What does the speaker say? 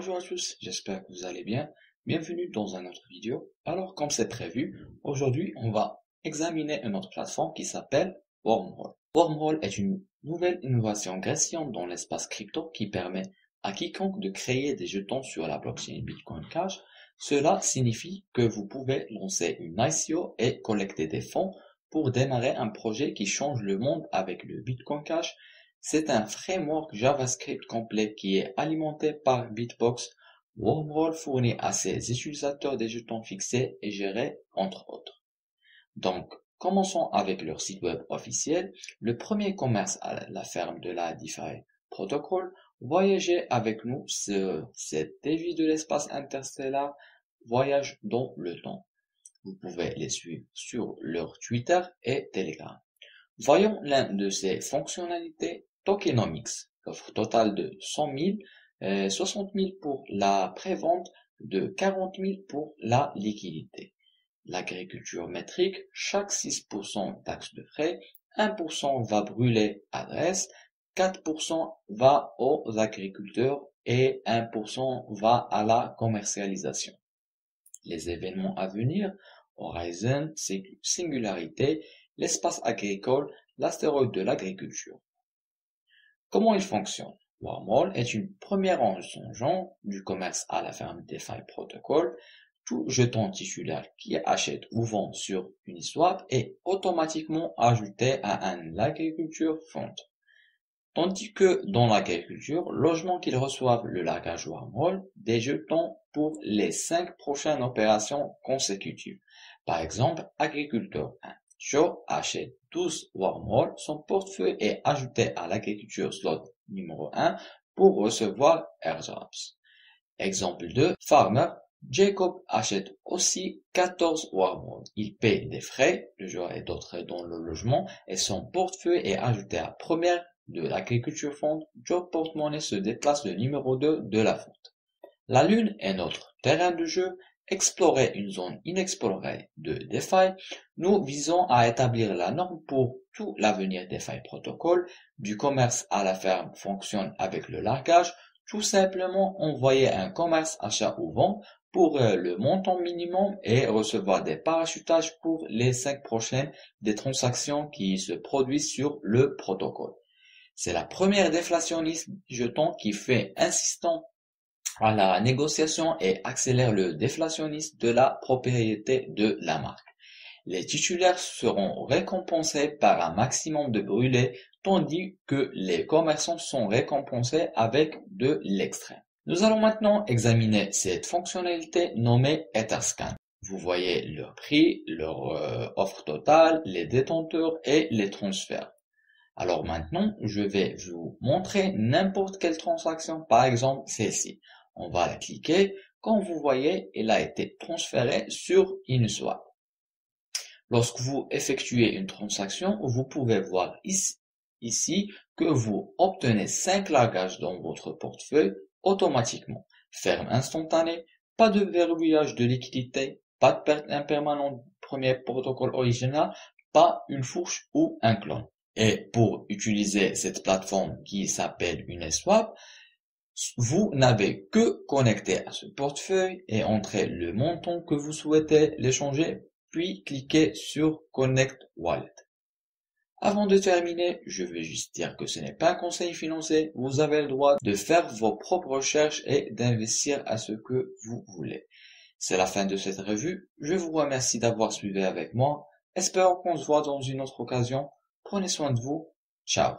Bonjour à tous, j'espère que vous allez bien. Bienvenue dans une autre vidéo. Alors, comme c'est prévu, aujourd'hui, on va examiner une autre plateforme qui s'appelle Wormhole. Wormhole est une nouvelle innovation gressienne dans l'espace crypto qui permet à quiconque de créer des jetons sur la blockchain Bitcoin Cash. Cela signifie que vous pouvez lancer une ICO et collecter des fonds pour démarrer un projet qui change le monde avec le Bitcoin Cash. C'est un framework JavaScript complet qui est alimenté par Bitbox. Wormhole fournit à ses utilisateurs des jetons fixés et gérés entre autres. Donc, commençons avec leur site web officiel. Le premier commerce à la ferme de la DeFi Protocol. Voyagez avec nous sur cette dévie de l'espace interstellaire, voyage dans le temps. Vous pouvez les suivre sur leur Twitter et Telegram. Voyons l'un de ces fonctionnalités, Tokenomics, offre totale de 100 000, 60 000 pour la prévente, de 40 000 pour la liquidité. L'agriculture métrique, chaque 6% taxe de frais, 1% va brûler adresse, 4% va aux agriculteurs et 1% va à la commercialisation. Les événements à venir, Horizon, Singularité, l'espace agricole, l'astéroïde de l'agriculture. Comment il fonctionne? Wormhole est une première en son genre du commerce à la ferme DeFi Protocol. Tout jeton titulaire qui achète ou vend sur Uniswap est automatiquement ajouté à un agriculture fund. Tandis que dans l'agriculture, logement qu'ils reçoivent le largage Wormhole, des jetons pour les 5 prochaines opérations consécutives. Par exemple, agriculteur 1. Joe achète 12 Wormhole, son portefeuille est ajouté à l'agriculture slot numéro 1 pour recevoir airdrops. Exemple 2. Farmer, Jacob achète aussi 14 Wormhole. Il paie des frais, le joueur est d'entrée dans le logement et son portefeuille est ajouté à première de l'agriculture fund. Joe Portemonnaie se déplace le numéro 2 de la fund. La Lune est notre terrain de jeu. Explorer une zone inexplorée de DeFi. Nous visons à établir la norme pour tout l'avenir DeFi Protocol. Du commerce à la ferme fonctionne avec le largage. Tout simplement envoyer un commerce achat ou vente pour le montant minimum et recevoir des parachutages pour les 5 prochaines des transactions qui se produisent sur le protocole. C'est la première déflationniste jeton qui fait insistant à la négociation et accélère le déflationnisme de la propriété de la marque. Les titulaires seront récompensés par un maximum de brûlés, tandis que les commerçants sont récompensés avec de l'extrême. Nous allons maintenant examiner cette fonctionnalité nommée Etherscan. Vous voyez leur prix, leur offre totale, les détenteurs et les transferts. Alors maintenant, je vais vous montrer n'importe quelle transaction, par exemple celle-ci. On va la cliquer. Comme vous voyez, elle a été transférée sur Uniswap. Lorsque vous effectuez une transaction, vous pouvez voir ici que vous obtenez 5 largages dans votre portefeuille automatiquement. Ferme instantanée, pas de verrouillage de liquidité, pas de perte impermanente du premier protocole original, pas une fourche ou un clone. Et pour utiliser cette plateforme qui s'appelle Uniswap, vous n'avez que connecter à ce portefeuille et entrer le montant que vous souhaitez l'échanger, puis cliquer sur Connect Wallet. Avant de terminer, je vais juste dire que ce n'est pas un conseil financier, vous avez le droit de faire vos propres recherches et d'investir à ce que vous voulez. C'est la fin de cette revue, je vous remercie d'avoir suivi avec moi, espérons qu'on se voit dans une autre occasion, prenez soin de vous, ciao.